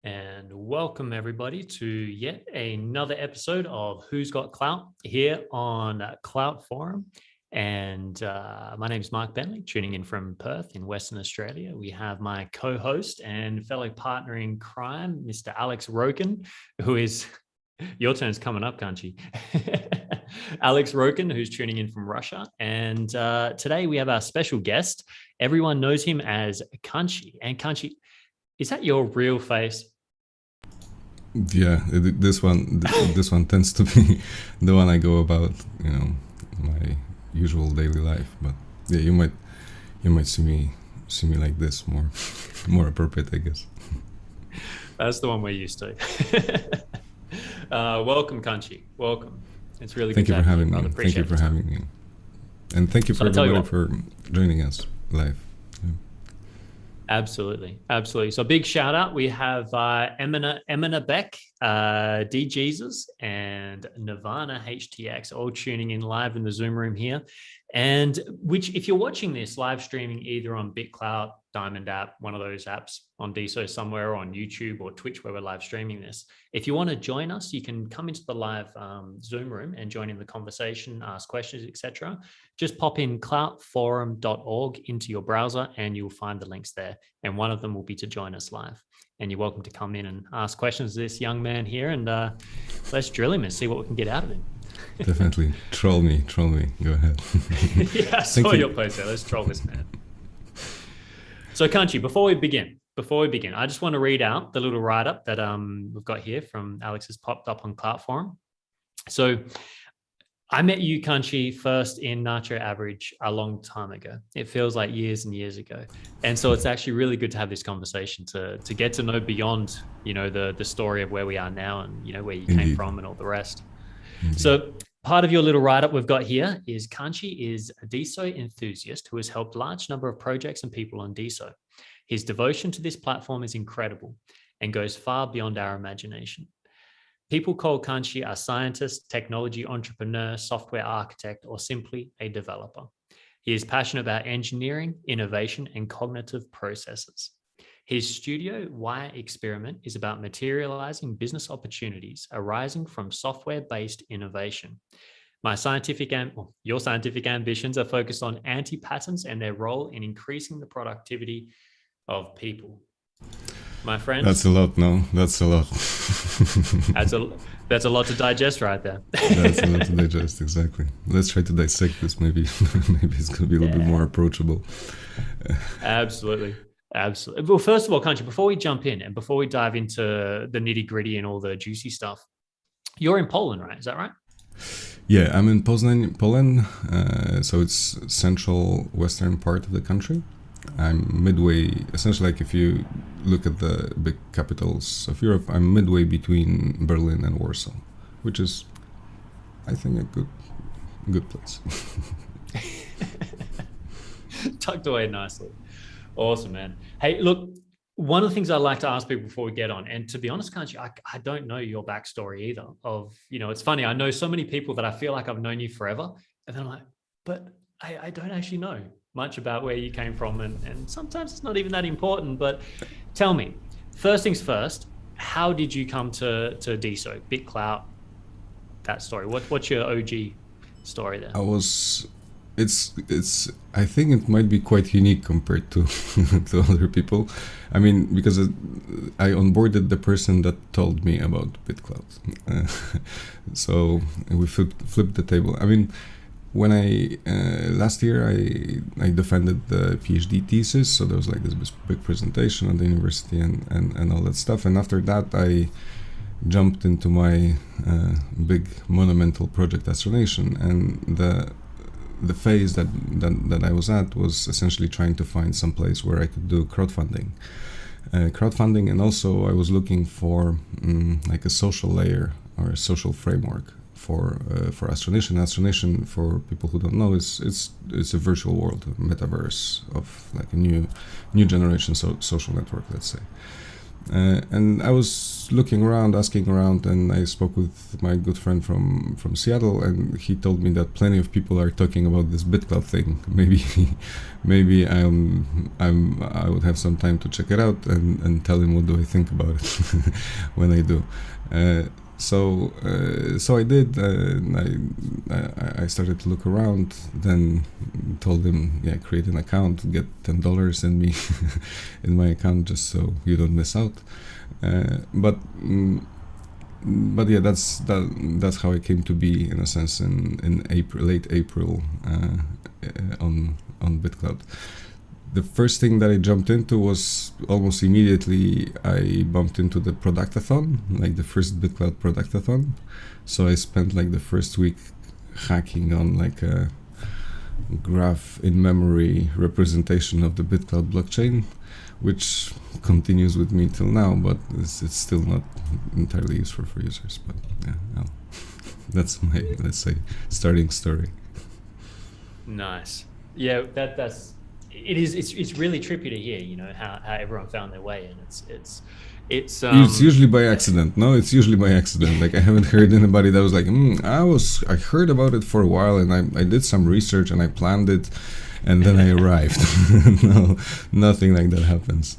And welcome everybody to yet another episode of Who's Got Clout here on Clout Forum. And my name is Mark Bentley, tuning in from Perth in Western Australia. We have my co-host and fellow partner in crime, Mr. Alex Roken, who is, your turn's coming up, Kanshi. Alex Roken, who's tuning in from Russia. And today we have our special guest. Everyone knows him as Kanshi. And Kanshi, is that your real face? Yeah, this one tends to be the one I go about, my usual daily life. But yeah, you might see me like this more appropriate, I guess. That's the one we're used to. Welcome, Kanshi. Welcome. It's really good. Thank you for having me. Thank you for having me, and thank you for everybody for joining us live. Absolutely. So a big shout out. We have Emina Beck, D Jesus, and Nirvana HTX all tuning in live in the Zoom room here. And which, if you're watching this live streaming either on BitClout, Diamond app, one of those apps on Deso somewhere, or on YouTube or Twitch where we're live streaming this, if you want to join us, you can come into the live Zoom room and join in the conversation, ask questions, etc. Just pop in cloutforum.org into your browser and you'll find the links there. And one of them will be to join us live. And you're welcome to come in and ask questions to this young man here, and let's drill him and see what we can get out of him. Definitely. Troll me. Go ahead. Yeah, I saw your post there. Let's troll this man. So Kanshi, before we begin, I just want to read out the little write-up that we've got here from Alex has popped up on Clout Forum. So I met you, Kanshi, first in Nacho Average a long time ago. It feels like years and years ago. And so it's actually really good to have this conversation to get to know beyond, the story of where we are now and, where you came from and all the rest. Indeed. So part of your little write-up we've got here is Kanshi is a Deso enthusiast who has helped a large number of projects and people on Deso. His devotion to this platform is incredible and goes far beyond our imagination. People call Kanshi a scientist, technology entrepreneur, software architect, or simply a developer. He is passionate about engineering, innovation, and cognitive processes. His studio, Wire Experiment, is about materializing business opportunities arising from software-based innovation. Your scientific ambitions are focused on antipatterns and their role in increasing the productivity of people. My friend, that's a lot. No, that's a lot. That's a lot to digest right there. That's a lot to digest, exactly. Let's try to dissect this. Maybe it's going to be a little bit more approachable. Absolutely. Well, first of all, Kanshi, before we jump in and before we dive into the nitty gritty and all the juicy stuff, you're in Poland, right? Is that right? Yeah, I'm in Poland. So it's central western part of the country. I'm midway, essentially, like if you look at the big capitals of Europe, I'm midway between Berlin and Warsaw, which is, I think, a good place. Tucked away nicely. Awesome, man. Hey, look, one of the things I like to ask people before we get on, and to be honest, Kanshi, I don't know your backstory either. It's funny, I know so many people that I feel like I've known you forever, and then I'm like, but I don't actually know much about where you came from, and sometimes it's not even that important. But tell me, first things first, how did you come to Deso, BitClout, that story? What's your OG story there? I think it might be quite unique compared to to other people. I mean, because I onboarded the person that told me about BitClout. So we flipped the table. I mean, when last year I defended the PhD thesis, so there was like this big presentation at the university and all that stuff. And after that, I jumped into my big monumental project Astronation, and the phase that I was at was essentially trying to find some place where I could do crowdfunding, and also I was looking for like a social layer or a social framework for Astronation. Astronation, for people who don't know, it's a virtual world, a metaverse of like a new generation social network, let's say. And I was looking around, asking around, and I spoke with my good friend from Seattle, and he told me that plenty of people are talking about this BitClout thing. Maybe I would have some time to check it out and tell him what do I think about it when I do. So I did. I started to look around. Then told him, yeah, create an account, get $10 in me in my account, just so you don't miss out. But yeah, that's how it came to be, in a sense, in April, late April, on BitClout. The first thing that I jumped into was almost immediately I bumped into the productathon, like the first BitClout productathon. So I spent like the first week hacking on like a graph in memory representation of the BitClout blockchain, which continues with me till now, but it's still not entirely useful for users. But yeah, well, that's my, let's say, starting story. Nice. Yeah, it's really trippy to hear, you know, how everyone found their way, and it's usually by accident. No, it's usually by accident. Like I haven't heard anybody that was like, I heard about it for a while, and I did some research and I planned it, and then I arrived. No, nothing like that happens.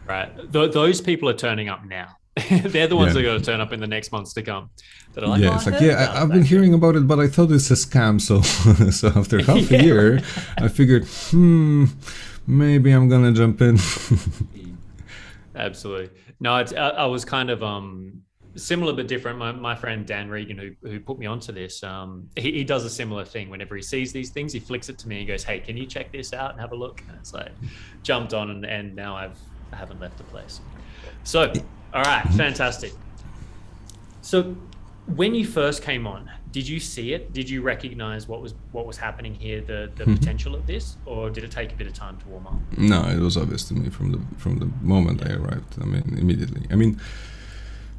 Right. Those people are turning up now. They're the ones that are going to turn up in the next months to come. That are like, yeah, it's like, I've been hearing about it, but I thought it's a scam. So after half a year, I figured, maybe I'm gonna jump in. Absolutely. No, I was kind of similar but different. My friend Dan Regan, who put me onto this, he does a similar thing. Whenever he sees these things, he flicks it to me and goes, "Hey, can you check this out and have a look?" And it's like, jumped on, and now I haven't left the place. So, all right, fantastic. So, when you first came on, did you see it? Did you recognize what was happening here, the potential of this, or did it take a bit of time to warm up? No, it was obvious to me from the moment I arrived. I mean, immediately. I mean,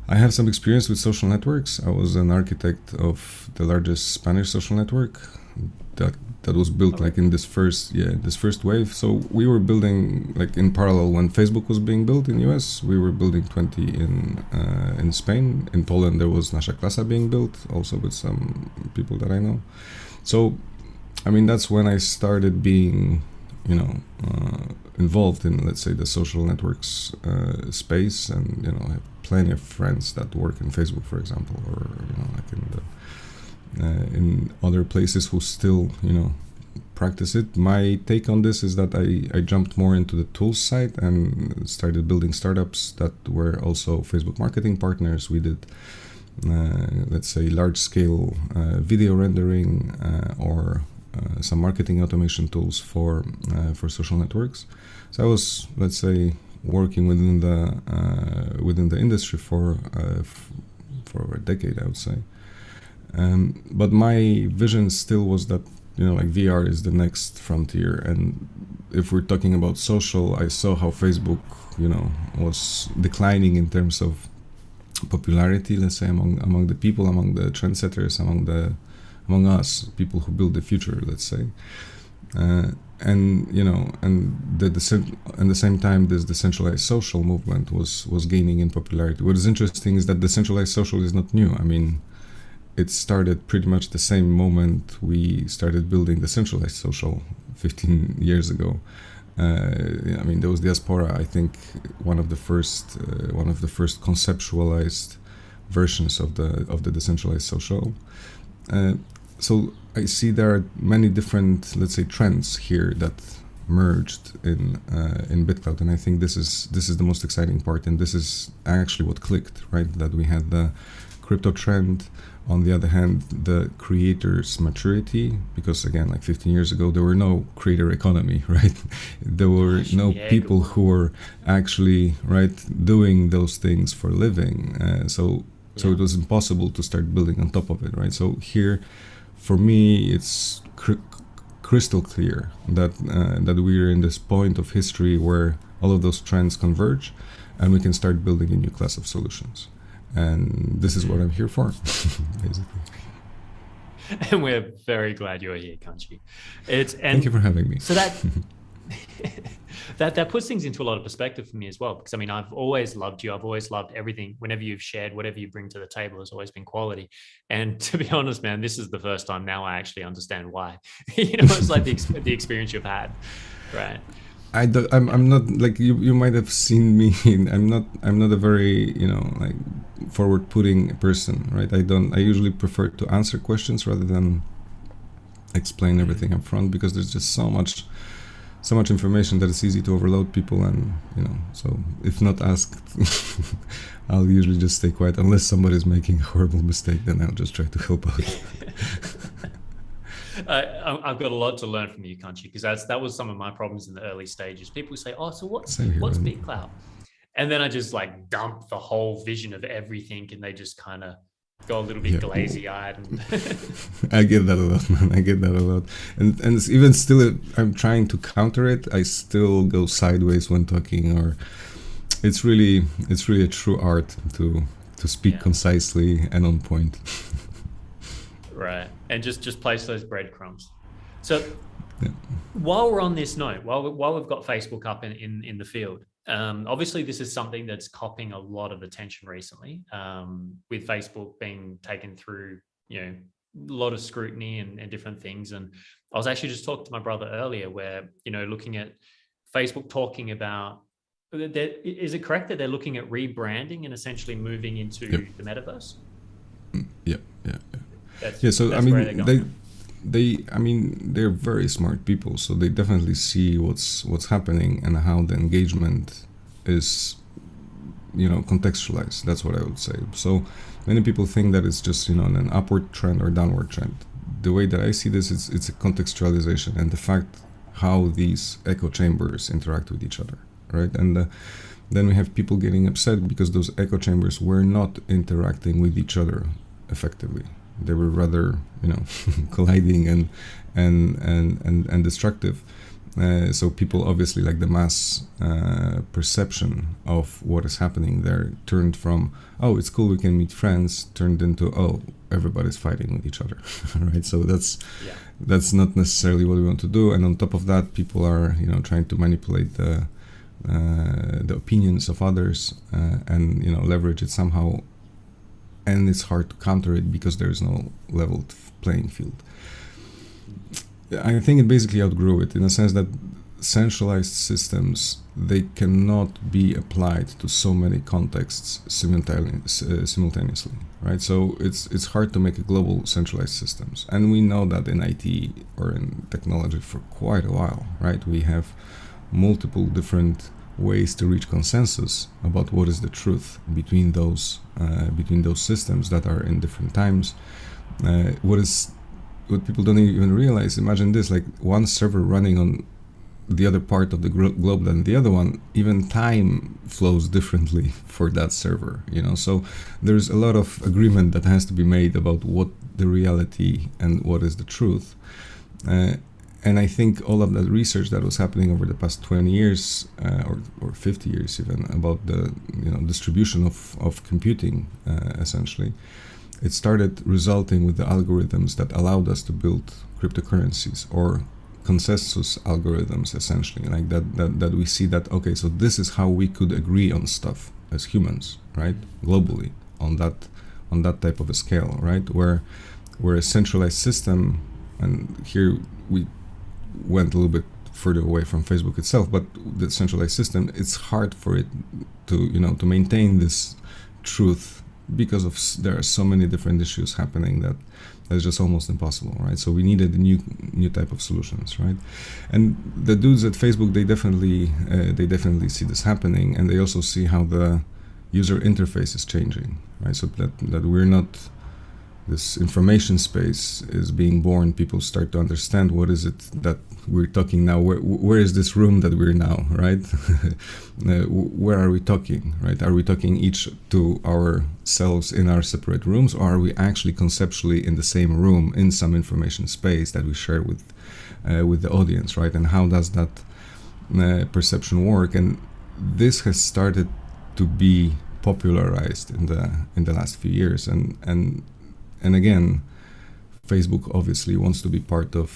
I have some experience with social networks. I was an architect of the largest Spanish social network that was built like in this first wave. So we were building like in parallel when Facebook was being built in US. We were building 20 in Spain. In Poland there was Nasza Klasa being built, also with some people that I know. So I mean, that's when I started being, you know, involved in, let's say, the social networks space, and you know, I have plenty of friends that work in Facebook, for example, or you know, like in other places who still, you know, practice it. My take on this is that I jumped more into the tools side and started building startups that were also Facebook marketing partners. We did, let's say, large-scale video rendering or some marketing automation tools for social networks. So I was, let's say, working within the industry for a decade, I would say. But my vision still was that, you know, like VR is the next frontier. And if we're talking about social, I saw how Facebook, you know, was declining in terms of popularity, let's say, among the people, among the trendsetters, among us, people who build the future, let's say. And you know, and at the same time, this decentralized social movement was gaining in popularity. What is interesting is that decentralized social is not new. I mean, it started pretty much the same moment we started building decentralized social 15 years ago. I mean, there was Diaspora, I think, one of the first conceptualized versions of the decentralized social. So I see there are many different, let's say, trends here that merged in BitClout, and I think this is the most exciting part, and this is actually what clicked, right? That we had the crypto trend. On the other hand, the creators' maturity, because again, like 15 years ago, there were no creator economy, right? There were no people who were actually, right, doing those things for a living. So it was impossible to start building on top of it, right? So here, for me, it's crystal clear that we're in this point of history where all of those trends converge, and we can start building a new class of solutions. And this is what I'm here for, basically. And we're very glad you're here, Kanshi. Thank you for having me. So that That puts things into a lot of perspective for me as well, because I mean, I've always loved you. I've always loved everything. Whenever you've shared, whatever you bring to the table has always been quality. And to be honest, man, this is the first time now I actually understand why. It's like the experience you've had, right? I'm not like you might have seen me. I'm not a very like forward putting person, right? I usually prefer to answer questions rather than explain everything up front, because there's just so much information that it's easy to overload people, and so if not asked, I'll usually just stay quiet unless somebody's making a horrible mistake, then I'll just try to help out. I've got a lot to learn from you, Kanshi, because that was some of my problems in the early stages. People say, "Oh, so what's Big Clout?" And then I just like dump the whole vision of everything, and they just kind of go a little bit glazy-eyed. And I get that a lot, man. I get that a lot, and even still, I'm trying to counter it. I still go sideways when talking, or it's really a true art to speak concisely and on point. Right, and just place those breadcrumbs. So while we're on this note, while we've got Facebook up in the field, obviously this is something that's copping a lot of attention recently, with Facebook being taken through a lot of scrutiny and different things. And I was actually just talking to my brother earlier, where looking at Facebook talking about, is it correct that they're looking at rebranding and essentially moving into the metaverse? Yeah. So I mean, they're very smart people, so they definitely see what's happening and how the engagement is, contextualized. That's what I would say. So many people think that it's just an upward trend or downward trend. The way that I see this, it's a contextualization and the fact how these echo chambers interact with each other, right? And then we have people getting upset because those echo chambers were not interacting with each other effectively. They were rather, colliding and destructive. So people obviously, like, the mass perception of what is happening there turned from, oh, it's cool, we can meet friends, turned into, oh, everybody's fighting with each other, right? So that's not necessarily what we want to do. And on top of that, people are, trying to manipulate the opinions of others and leverage it somehow. And it's hard to counter it because there's no leveled playing field. I think it basically outgrew it in a sense that centralized systems, they cannot be applied to so many contexts simultaneously, right? So it's hard to make a global centralized systems. And we know that in IT or in technology for quite a while, right? We have multiple different ways to reach consensus about what is the truth between those systems that are in different times. What people don't even realize, imagine this, like one server running on the other part of the globe than the other one, even time flows differently for that server, so there's a lot of agreement that has to be made about what the reality and what is the truth. And I think all of that research that was happening over the past 20 years or 50 years even about the distribution of computing, essentially, it started resulting with the algorithms that allowed us to build cryptocurrencies or consensus algorithms, essentially, like that we see that, okay, so this is how we could agree on stuff as humans, right, globally on that type of a scale, right, where a centralized system, and here we went a little bit further away from Facebook itself, but the centralized system, it's hard for it to to maintain this truth because there are so many different issues happening that it's just almost impossible, right? So we needed new type of solutions, right? And the dudes at Facebook, they definitely see this happening, and they also see how the user interface is changing, right? So that we're not, this information space is being born. People start to understand what is it that we're talking now. Where is this room that we're now, right? Where are we talking, right? Are we talking each to ourselves in our separate rooms, or are we actually conceptually in the same room in some information space that we share with the audience, right? And how does that perception work? And this has started to be popularized in the last few years, and again, Facebook obviously wants to be part of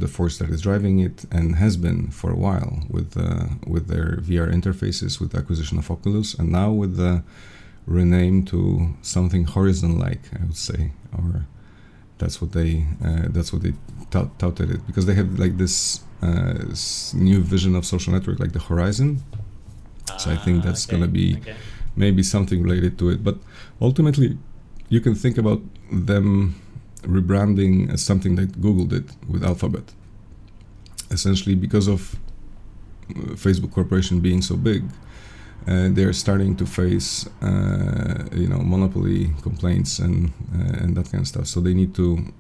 the force that is driving it, and has been for a while with their VR interfaces, with the acquisition of Oculus, and now with the rename to something Horizon-like, I would say, or that's what they touted it, because they have like this new vision of social network, like the Horizon. So I think that's gonna be maybe something related to it, but ultimately you can think about them rebranding as something that Google did with Alphabet. Essentially, because of Facebook Corporation being so big, they're starting to face, monopoly complaints and that kind of stuff. So they need to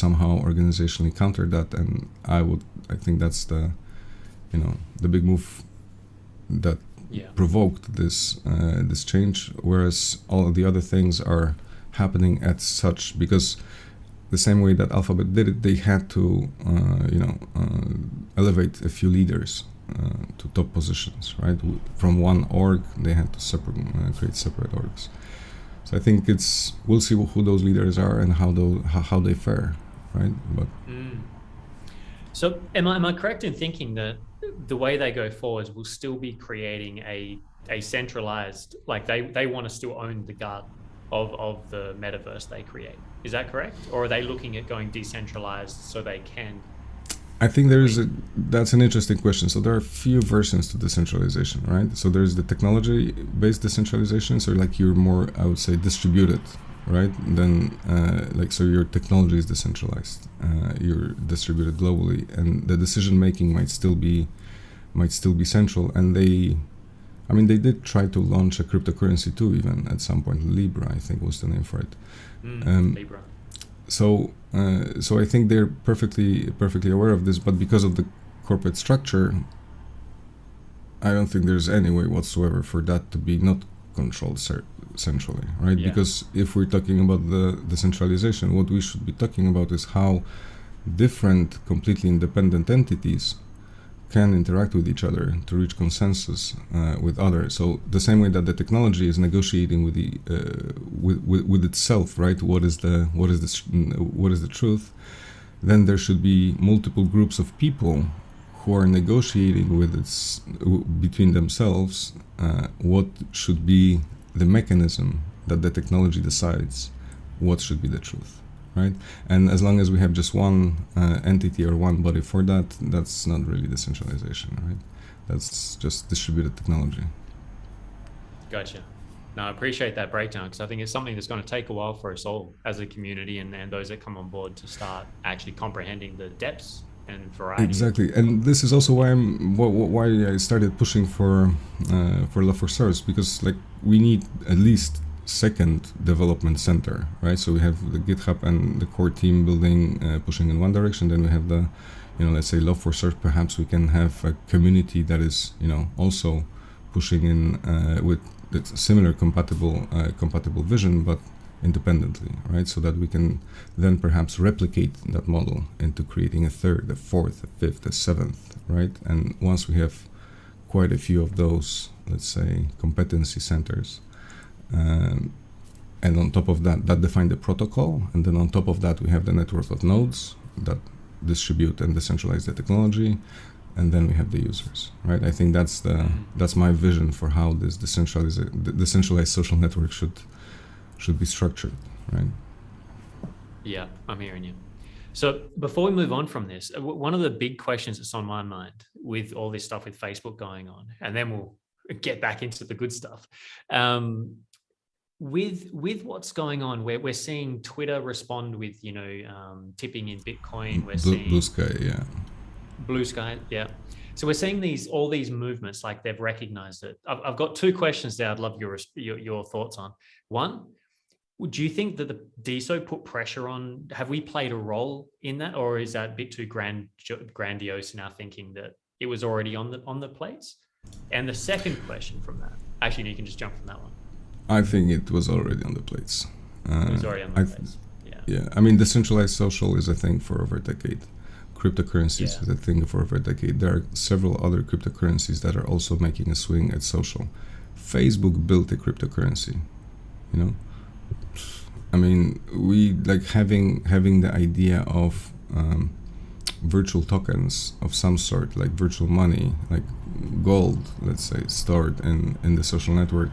somehow organizationally counter that. And I think that's the big move that provoked this change. Whereas all of the other things are happening at such, because the same way that Alphabet did it, they had to elevate a few leaders to top positions, right? From one org, they had to create separate orgs. So I think we'll see who those leaders are and how they fare, right? But so am I correct in thinking that the way they go forwards will still be creating a centralized, like they want to still own the garden of the metaverse they create? Is that correct? Or are they looking at going decentralized so they can? I think that's an interesting question. So there are a few versions to decentralization, right? So there's the technology-based decentralization. So like you're more, I would say, distributed, right? Then so your technology is decentralized. You're distributed globally, and the decision-making might still be central. And they did try to launch a cryptocurrency too, even at some point. Libra, I think, was the name for it. Libra. So I think they're perfectly aware of this, but because of the corporate structure, I don't think there's any way whatsoever for that to be not controlled centrally, right? Yeah. Because if we're talking about the decentralization, what we should be talking about is how different, completely independent entities can interact with each other to reach consensus with others. So the same way that the technology is negotiating with the with itself, right? What is the truth? Then there should be multiple groups of people who are negotiating between themselves what should be the mechanism that the technology decides what should be the truth. Right, and as long as we have just one entity or one body for that, that's not really decentralization, right? That's just distributed technology. Gotcha. No, I appreciate that breakdown, because I think it's something that's going to take a while for us all as a community and those that come on board to start actually comprehending the depths and variety. Exactly, and this is also why I started pushing for Love for Source, because like we need at least second development center, right? So we have the GitHub and the core team building, pushing in one direction. Then we have the, let's say Love for Search. Perhaps we can have a community that is, also pushing in with similar compatible vision, but independently, right? So that we can then perhaps replicate that model into creating a third, a fourth, a fifth, a seventh, right? And once we have quite a few of those, let's say, competency centers, and on top of that define the protocol, and then on top of that we have the network of nodes that distribute and decentralize the technology, and then we have the users, right? I think that's my vision for how this decentralized social network should be structured, right? Yeah, I'm hearing you. So before we move on from this, one of the big questions that's on my mind with all this stuff with Facebook going on, and then we'll get back into the good stuff. With what's going on, we're seeing Twitter respond with tipping in Bitcoin. We're seeing Blue Sky, yeah. Blue Sky, yeah. So we're seeing all these movements, like they've recognized it. I've got two questions there. I'd love your thoughts on. One, do you think that the DeSo put pressure on? Have we played a role in that, or is that a bit too grandiose in our thinking that it was already on the plates? And the second question from that, actually, you can just jump from that one. I think it was already on the plates. It was already on the plates. Yeah. I mean, decentralized social is a thing for over a decade. Cryptocurrencies is a thing for over a decade. There are several other cryptocurrencies that are also making a swing at social. Facebook built a cryptocurrency, I mean, we like having the idea of virtual tokens of some sort, like virtual money, like gold, let's say, stored in the social network.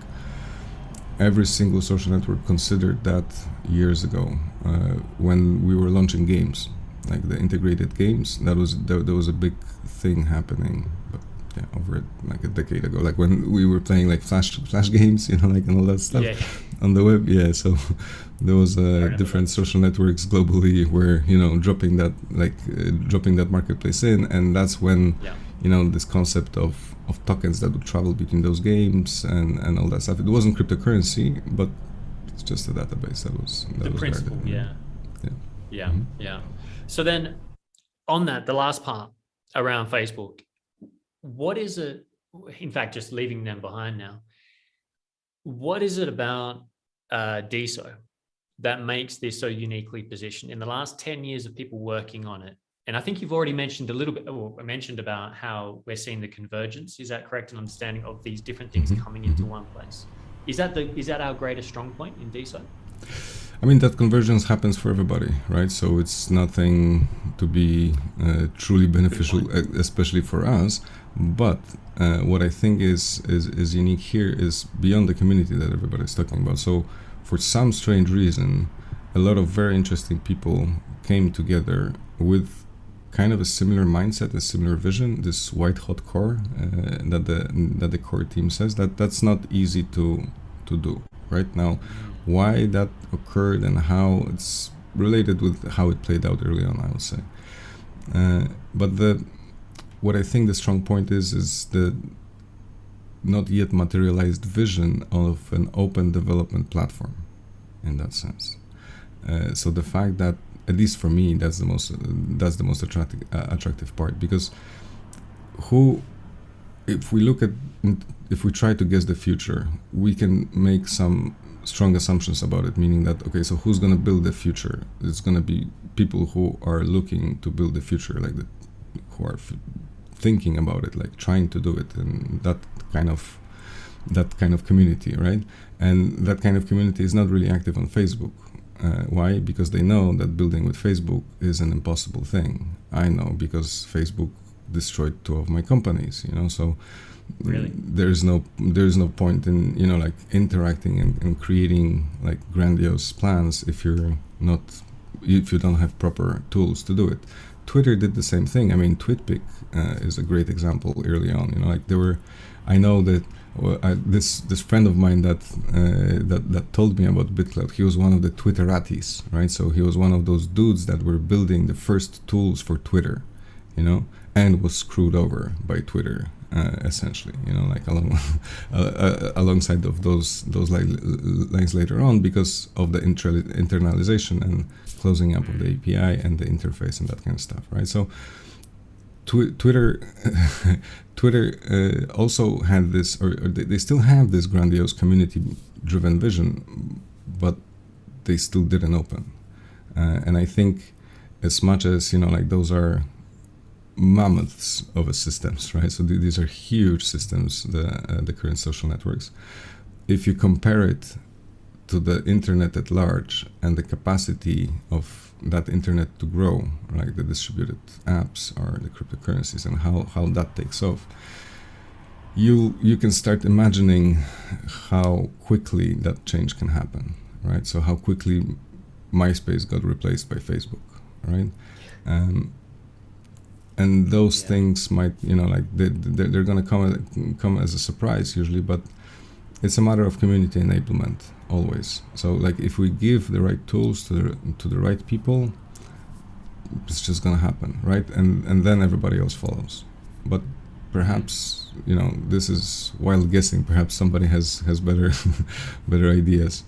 Every single social network considered that years ago when we were launching games, like the integrated games. There was a big thing happening, but yeah, over like a decade ago, like when we were playing like flash games, like and all that stuff on the web. Yeah, so there was different social networks globally where dropping that marketplace in, and that's when this concept of tokens that would travel between those games and all that stuff. It wasn't cryptocurrency, but it's just a database that was the principle. Guarded. Yeah. Yeah. So then, on that, the last part around Facebook, what is it? In fact, just leaving them behind now. What is it about DeSo that makes this so uniquely positioned? In the last 10 years of people working on it, and I think you've already mentioned a little bit, or mentioned about how we're seeing the convergence. Is that correct? An understanding of these different things coming into one place. Is that our greatest strong point in DeSo? I mean, that convergence happens for everybody, right? So it's nothing to be truly beneficial, especially for us. But what I think is unique here is beyond the community that everybody's talking about. So for some strange reason, a lot of very interesting people came together with kind of a similar mindset, a similar vision, this white hot core that the core team says that's not easy to do right now. Why that occurred and how it's related with how it played out early on, I would say. But what I think the strong point is the not yet materialized vision of an open development platform in that sense. So the fact that, at least for me, that's the most attractive part, because if we try to guess the future, we can make some strong assumptions about it, meaning that, okay, so who's going to build the future? It's going to be people who are looking to build the future, like who are thinking about it, like trying to do it, and that kind of community, right? And that kind of community is not really active on Facebook. Why? Because they know that building with Facebook is an impossible thing. I know, because Facebook destroyed 2 of my companies, so really? there's no point in like interacting and creating like grandiose plans if you don't have proper tools to do it. Twitter did the same thing. I mean, TwitPic is a great example early on. I know that this friend of mine that told me about BitClout, he was one of the Twitteratis, right? So he was one of those dudes that were building the first tools for Twitter, and was screwed over by Twitter, essentially, like alongside of those lines later on, because of the internalization and closing up of the API and the interface and that kind of stuff, right? So Twitter also had this, or they still have this grandiose community-driven vision, but they still didn't open. And I think, as much as like those are mammoths of a systems, right? So these are huge systems, the current social networks. If you compare it to the internet at large and the capacity of that internet to grow, like the distributed apps or the cryptocurrencies, and how that takes off, you can start imagining how quickly that change can happen, right? So how quickly MySpace got replaced by Facebook, right? And those things might, like they're going to come as a surprise usually, but it's a matter of community enablement always. So like if we give the right tools to the right people, it's just going to happen, right? And then everybody else follows. But perhaps, this is wild guessing. Perhaps somebody has better better ideas.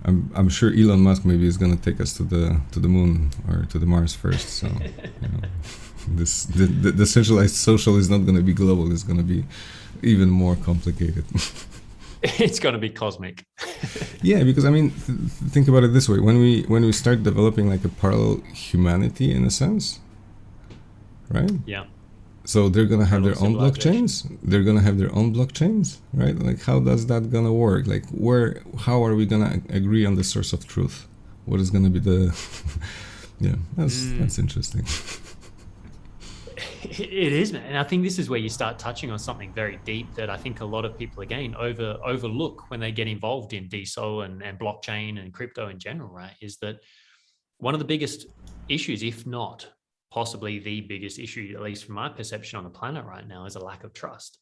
I'm sure Elon Musk maybe is going to take us to the moon or to the Mars first. So the decentralized social is not going to be global. It's going to be even more complicated. It's going to be cosmic. Yeah, because I mean, think about it this way: when we start developing like a parallel humanity in a sense, right? Yeah. So they're gonna have their own blockchains. They're gonna have their own blockchains, right? Like, how does that gonna work? Like, how are we gonna agree on the source of truth? what is going to be the yeah, that's interesting. It is, man. And I think this is where you start touching on something very deep that I think a lot of people, again, overlook when they get involved in deso and blockchain and crypto in general, right? Is that one of the biggest issues, if not possibly the biggest issue, at least from my perception on the planet right now, is a lack of trust.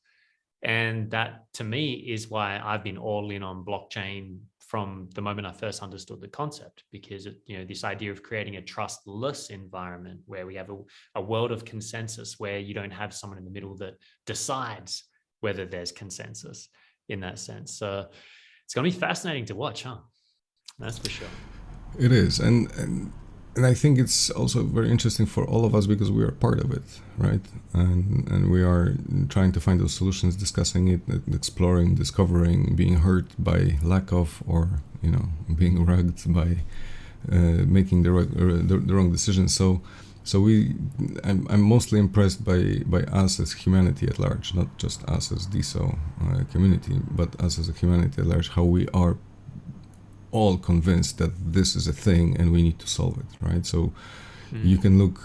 And that, to me, is why I've been all in on blockchain from the moment I first understood the concept, because this idea of creating a trustless environment where we have a world of consensus, where you don't have someone in the middle that decides whether there's consensus in that sense. So it's going to be fascinating to watch, huh? That's for sure. It is, and I think it's also very interesting for all of us because we are part of it, right? And we are trying to find those solutions, discussing it, exploring, discovering, being hurt by lack of, or being rugged by making the wrong decisions. So I'm mostly impressed by us as humanity at large, not just us as DeSo community, but us as a humanity at large. How we are all convinced that this is a thing and we need to solve it, right? So you can look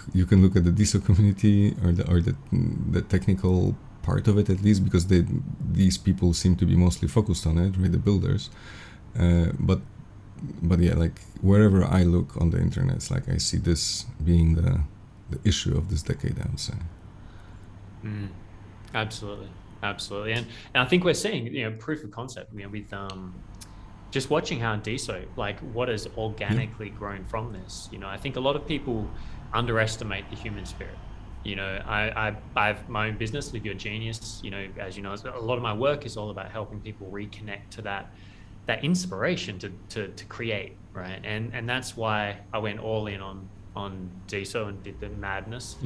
at the DeSo community or the technical part of it, at least, because these people seem to be mostly focused on it, right? The builders, but yeah, like wherever I look on the internet, it's like I see this being the issue of this decade, I would say. Absolutely, and I think we're seeing proof of concept with just watching how DeSo, like what has organically grown from this. I think a lot of people underestimate the human spirit. I have my own business, Live Your Genius. As you know, a lot of my work is all about helping people reconnect to that inspiration to create, right? And that's why I went all in on DeSo and did the madness.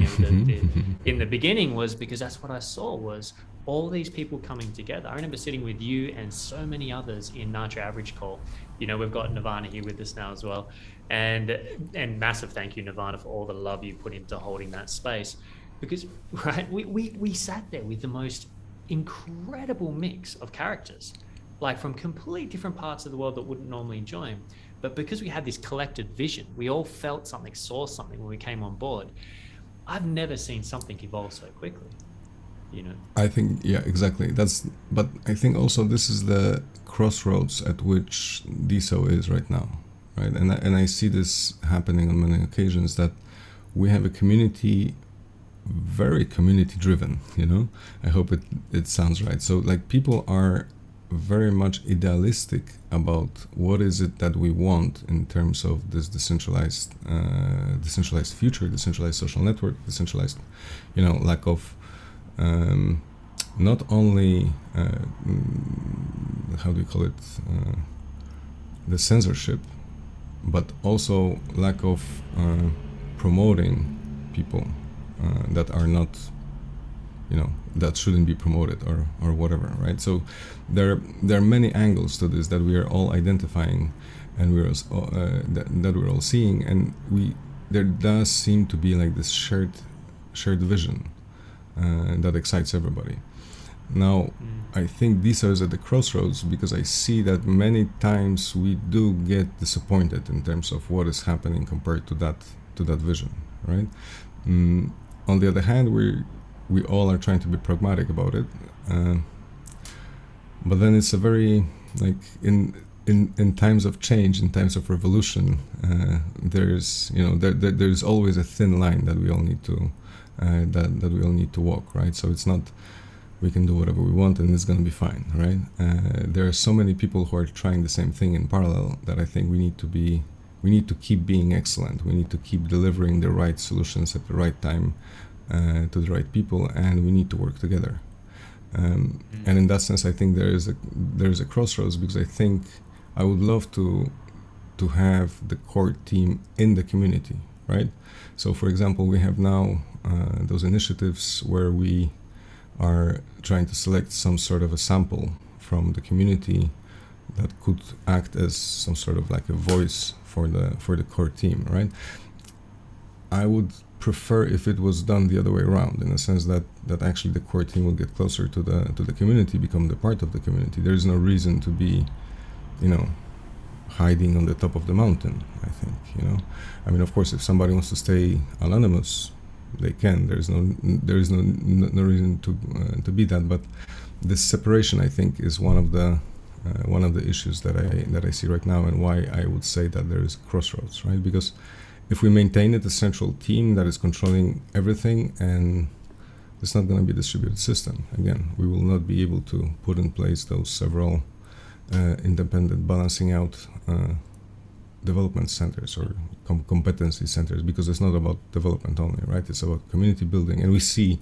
In the beginning was because that's what I saw was all these people coming together. I remember sitting with you and so many others in Nitro Average Call. We've got Nirvana here with us now as well. And massive thank you, Nirvana, for all the love you put into holding that space. Because, right, we sat there with the most incredible mix of characters, like from complete different parts of the world that wouldn't normally join. But because we had this collected vision, we all felt something, saw something when we came on board. I've never seen something evolve so quickly. I think, yeah, exactly. But I think also this is the crossroads at which DeSo is right now, right? And I see this happening on many occasions, that we have a community, very community driven. I hope it sounds right. So like people are very much idealistic about what is it that we want in terms of this decentralized future, decentralized social network, decentralized, lack of not only how do you call it, the censorship, but also lack of promoting people that are not, that shouldn't be promoted or whatever, right? So there are many angles to this that we are all identifying, and that we're all seeing, and there does seem to be like this shared vision that excites everybody. Now, I think DeSo is at the crossroads because I see that many times we do get disappointed in terms of what is happening compared to that vision, right? On the other hand, we all are trying to be pragmatic about it, but then it's a very in times of change, in times of revolution, there's there's always a thin line that we all need to that we all need to walk, right? So it's not we can do whatever we want and it's going to be fine, right? There are so many people who are trying the same thing in parallel that I think we need to keep being excellent. We need to keep delivering the right solutions at the right time to the right people, and we need to work together. And in that sense, I think there is a crossroads, because I think I would love to have the core team in the community, right? So, for example, we have now those initiatives where we are trying to select some sort of a sample from the community that could act as some sort of like a voice for the core team, right? I would prefer if it was done the other way around, in the sense that actually the core team will get closer to the community, become the part of the community. There is no reason to be, hiding on the top of the mountain, I think. think, you know. I mean, of course, if somebody wants to stay anonymous, they can. There is no reason to be that. But this separation, I think, is one of the issues that I see right now, and why I would say that there is crossroads, right? Because if we maintain it, a central team that is controlling everything, and it's not going to be a distributed system. Again, we will not be able to put in place those several independent balancing out development centers or competency centers, because it's not about development only, right? It's about community building, and we see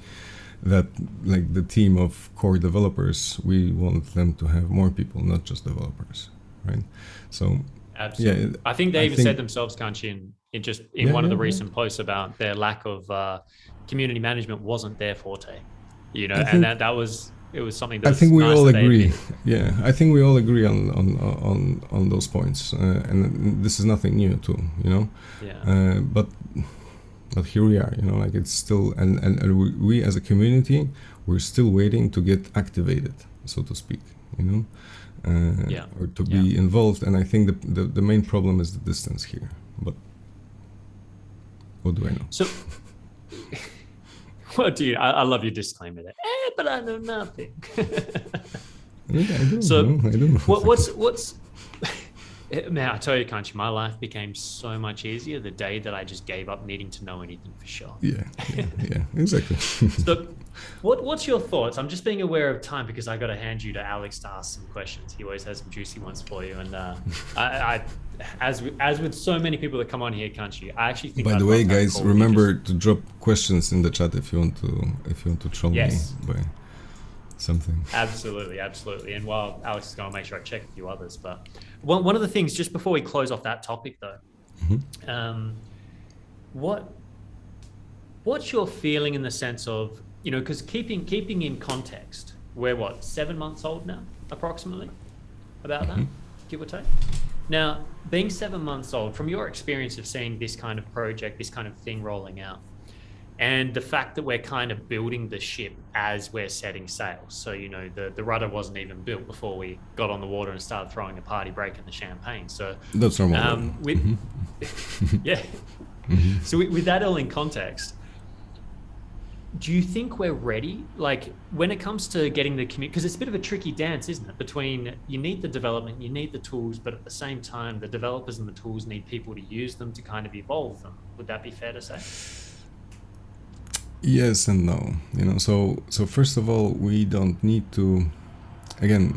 that, like, the team of core developers, we want them to have more people, not just developers, right? So absolutely, yeah, I think they even said themselves, Kanshi, in one of the recent posts about their lack of community management wasn't their forte, you know, and that was. It was something that I think we all agree. Yeah, I think we all agree on those points, and this is nothing new too, you know. Yeah. But here we are, you know, like, it's still, and we as a community, we're still waiting to get activated, so to speak, you know, or to be involved. And I think the main problem is the distance here. But what do I know? So. Well, dude, I love your disclaimer there. But I know nothing. I do. What's man, I tell you, Kanshi, my life became so much easier the day that I just gave up needing to know anything for sure. Yeah, exactly. So, what's your thoughts? I'm just being aware of time, because I got to hand you to Alex to ask some questions. He always has some juicy ones for you, and I as with so many people that come on here, Kanshi, I actually think. By the way, guys, remember to drop questions in the chat if you want to troll me by something. Absolutely. And while Alex is going to make sure I check a few others, but one of the things, just before we close off that topic, though, what's your feeling in the sense of, you know, because keeping in context, we're 7 months old now, approximately, about that, give or take. Now, being 7 months old, from your experience of seeing this kind of project, this kind of thing rolling out, and the fact that we're kind of building the ship as we're setting sail. So, you know, the rudder wasn't even built before we got on the water and started throwing a party, breaking the champagne. So that's normal. Yeah. So with that all in context, do you think we're ready? Like, when it comes to getting the community, because it's a bit of a tricky dance, isn't it? Between, you need the development, you need the tools, but at the same time, the developers and the tools need people to use them to kind of evolve them. Would that be fair to say? Yes and no, you know. So first of all, we don't need to. Again,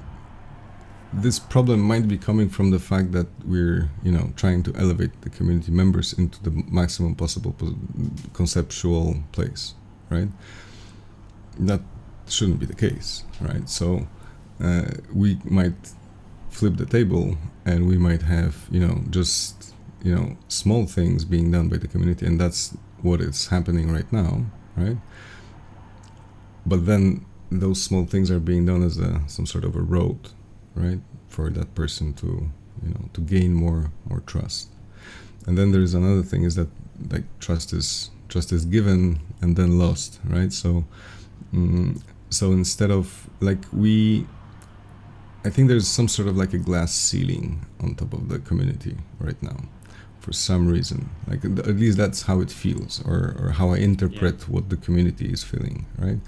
this problem might be coming from the fact that we're, you know, trying to elevate the community members into the maximum possible conceptual place, right? That shouldn't be the case, right? So we might flip the table, and we might have, you know, just, you know, small things being done by the community, and that's what is happening right now. Right, but then those small things are being done as some sort of a road, right, for that person to, you know, to gain more trust. And then there is another thing, is that, like, trust is given and then lost, right? So instead of, like, I think there's some sort of like a glass ceiling on top of the community right now. For some reason, like, at least that's how it feels, or how I interpret what the community is feeling, right?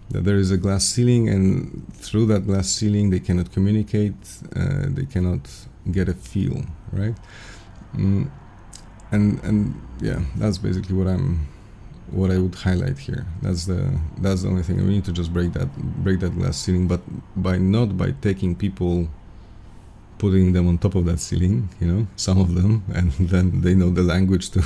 That there is a glass ceiling, and through that glass ceiling they cannot communicate, they cannot get a feel, right? And yeah, that's basically what I would highlight here. That's the only thing. We need to just break that glass ceiling, but not by taking people, putting them on top of that ceiling, you know, some of them, and then they know the language the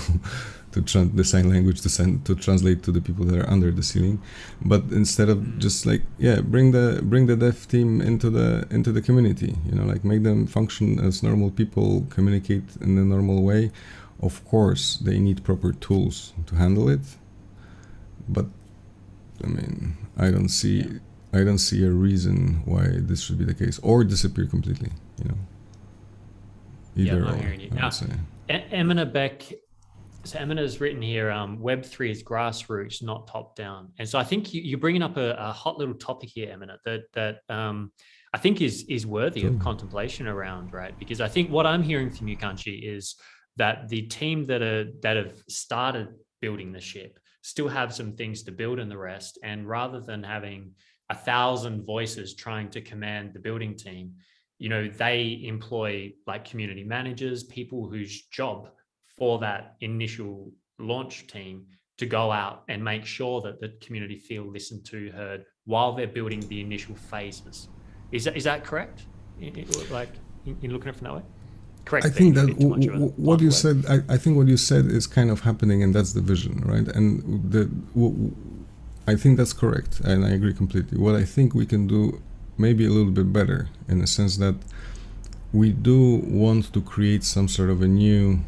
sign language to translate to the people that are under the ceiling. But instead of just, like, bring the dev team into the community, you know, like, make them function as normal people, communicate in a normal way. Of course, they need proper tools to handle it, but I mean, I don't see a reason why this should be the case, or disappear completely, you know. Either I'm hearing you. Now, Emina Beck, so Emina's written here, Web3 is grassroots, not top down. And so I think you're bringing up a hot little topic here, Emina, that I think is worthy of contemplation around, right? Because I think what I'm hearing from you, Kanshi, is that the team that have started building the ship still have some things to build in the rest. And rather than having 1,000 voices trying to command the building team, they employ like community managers, people whose job for that initial launch team to go out and make sure that the community feel listened to, heard while they're building the initial phases. Is that correct? Like in looking at it from that way? Correct. I think that what you said, I think what you said is kind of happening, and that's the vision, right? And I think that's correct, and I agree completely. What I think we can do maybe a little bit better, in the sense that we do want to create some sort of a new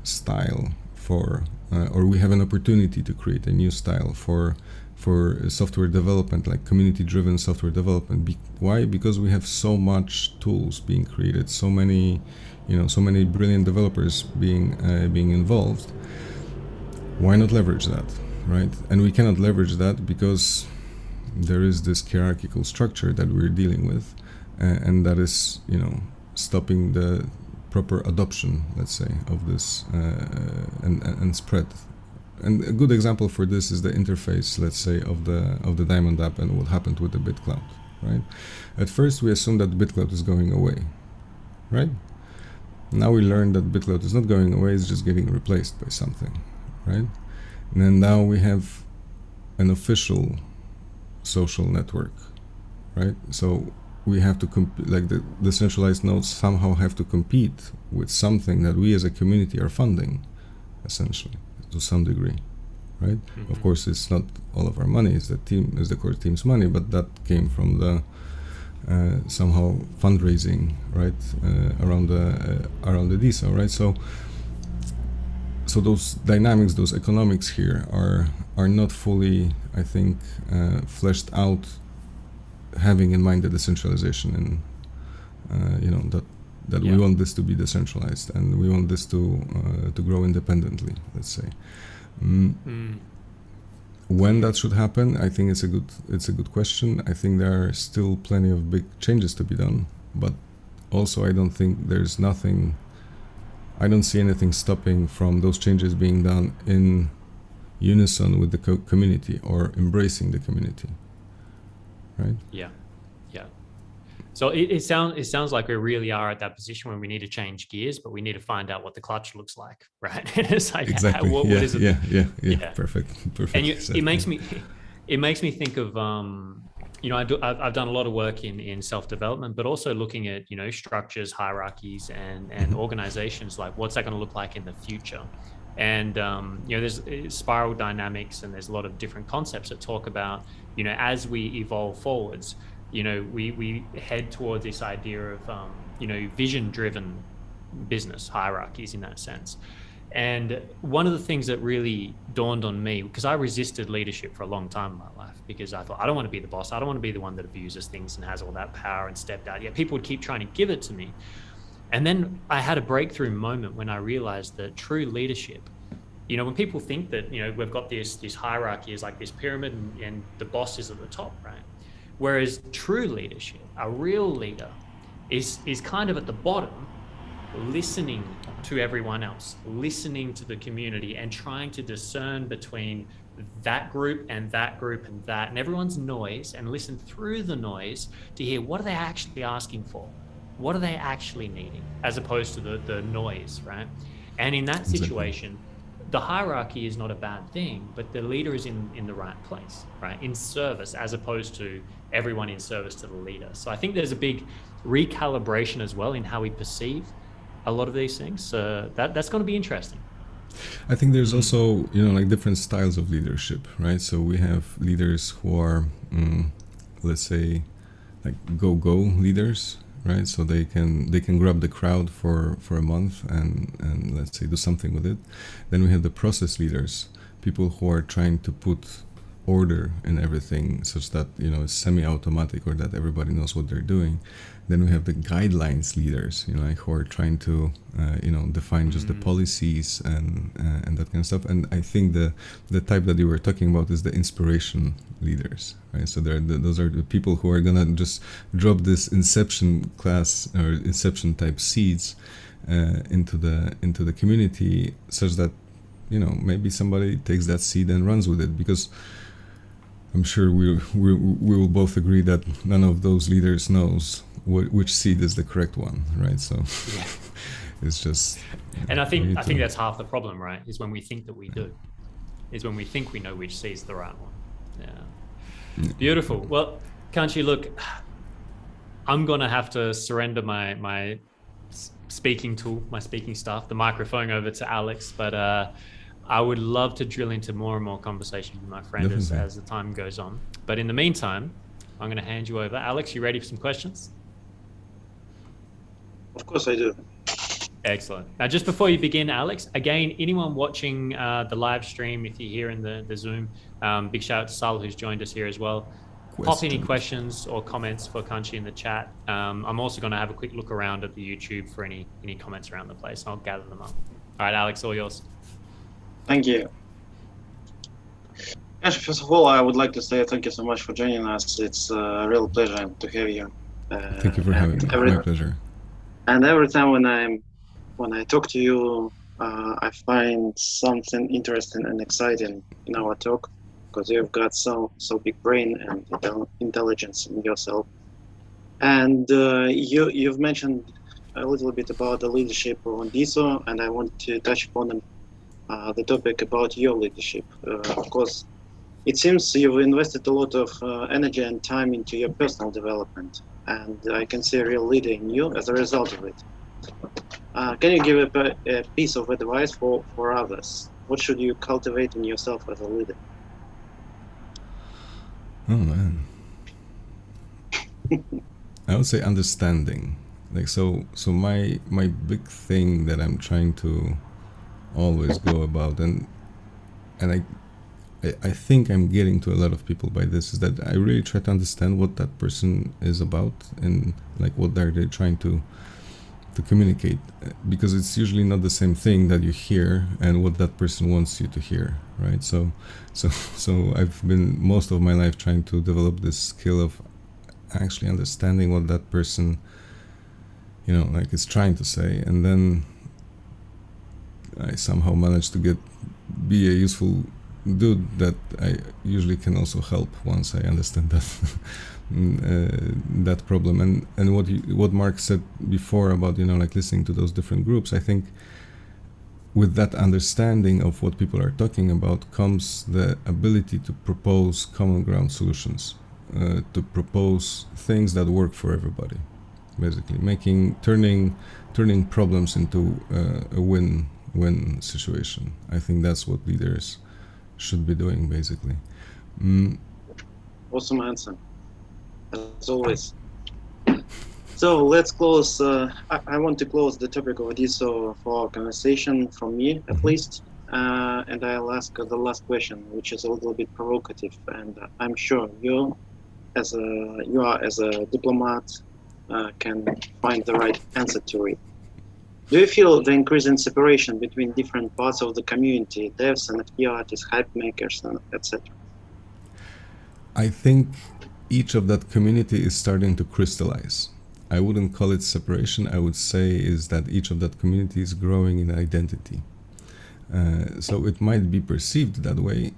style for, or we have an opportunity to create a new style for software development, like community-driven software development. Why? Because we have so much tools being created, so many brilliant developers being involved. Why not leverage that, right? And we cannot leverage that because there is this hierarchical structure that we're dealing with, and that is, stopping the proper adoption, let's say, of this and spread. And a good example for this is the interface, let's say, of the Diamond app and what happened with the BitClout, right? At first, we assumed that BitClout is going away, right? Now we learned that BitClout is not going away; it's just getting replaced by something, right? And then now we have an official social network, right? So we have to like the decentralized nodes somehow have to compete with something that we as a community are funding, essentially, to some degree, right? Mm-hmm. Of course, it's not all of our money; it's the core team's money, but that came from the somehow fundraising, right, around the DESO, right? So those dynamics, those economics here are not fully, I think, fleshed out, having in mind the decentralization, and that we want this to be decentralized, and we want this to grow independently, let's say. When that should happen, I think it's a good question. I think there are still plenty of big changes to be done, but also I don't see anything stopping from those changes being done in unison with the community or embracing the community, right? Yeah. So it sounds like we really are at that position where we need to change gears, but we need to find out what the clutch looks like, right? And it's like, exactly. What is it? Yeah. Perfect. And it makes me think of I've done a lot of work in self-development, but also looking at structures, hierarchies, and organizations. Like, what's that going to look like in the future? And there's spiral dynamics, and there's a lot of different concepts that talk about as we evolve forwards. We head towards this idea of, vision-driven business hierarchies in that sense. And one of the things that really dawned on me, because I resisted leadership for a long time in my life, because I thought, I don't want to be the boss. I don't want to be the one that abuses things and has all that power and stepped out. Yet people would keep trying to give it to me. And then I had a breakthrough moment when I realized that true leadership, when people think that, we've got this hierarchy is like this pyramid and the boss is at the top, right? Whereas true leadership, a real leader, is kind of at the bottom, listening to everyone else, listening to the community, and trying to discern between that group and that group and that, and everyone's noise, and listen through the noise to hear what are they actually asking for, what are they actually needing, as opposed to the noise, right? And in that situation, the hierarchy is not a bad thing, but the leader is in the right place, right? In service, as opposed to everyone in service to the leader. So I think there's a big recalibration as well in how we perceive a lot of these things. So that's going to be interesting. I think there's also, like different styles of leadership, right? So we have leaders who are, let's say, like go leaders, right? So they can grab the crowd for a month and let's say do something with it. Then we have the process leaders, people who are trying to put order in everything such that it's semi-automatic, or that everybody knows what they're doing. Then we have the guidelines leaders, who are trying to define just the policies and that kind of stuff. And I think the type that you were talking about is the inspiration leaders, right? So those are the people who are gonna just drop this inception class or inception type seeds into the community, such that maybe somebody takes that seed and runs with it. Because I'm sure we will both agree that none of those leaders knows which seed is the correct one, right? So Yeah. it's just. And I think that's half the problem, right? Is when we think that we do. Is when we think we know which seed is the right one. Yeah. Beautiful. Well, Kanshi, look, I'm gonna have to surrender my speaking tool, my speaking stuff, the microphone over to Alex. But I would love to drill into more and more conversation with my friend as the time goes on. But in the meantime, I'm going to hand you over. Alex, you ready for some questions? Of course I do. Excellent. Now, just before you begin, Alex, again, anyone watching the live stream, if you're here in the Zoom, big shout out to Sal, who's joined us here as well. Pop any questions or comments for Kanshi in the chat. I'm also going to have a quick look around at the YouTube for any comments around the place. I'll gather them up. All right, Alex, all yours. Thank you. Kanshi, first of all, I would like to say thank you so much for joining us. It's a real pleasure to have you. Thank you for having me. My pleasure. And every time when I talk to you, I find something interesting and exciting in our talk, because you've got so big brain and intelligence in yourself. And you've mentioned a little bit about the leadership on DESO, and I want to touch upon the topic about your leadership. Of course, it seems you've invested a lot of energy and time into your personal development, and I can see a real leader in you as a result of it. Can you give a piece of advice for others? What should you cultivate in yourself as a leader? Oh man, I would say understanding. Like so my big thing that I'm trying to always go about, and I think I'm getting to a lot of people by this, is that I really try to understand what that person is about, and like what are they trying to communicate, because it's usually not the same thing that you hear and what that person wants you to hear, right? So I've been most of my life trying to develop this skill of actually understanding what that person is trying to say, and then I somehow managed to be a useful dude that I usually can also help once I understand that that problem. And what Mark said before about listening to those different groups, I think with that understanding of what people are talking about comes the ability to propose common ground solutions, to propose things that work for everybody, basically turning problems into a win situation. I think that's what leaders should be doing, basically. Awesome answer, as always. So let's close. I want to close the topic of DESO for our conversation, from me at least, and I'll ask the last question, which is a little bit provocative, and I'm sure you are as a diplomat can find the right answer to it. Do you feel the increasing separation between different parts of the community, devs, NFT artists, hype makers, etc.? I think each of that community is starting to crystallize. I wouldn't call it separation. I would say is that each of that community is growing in identity. So it might be perceived that way,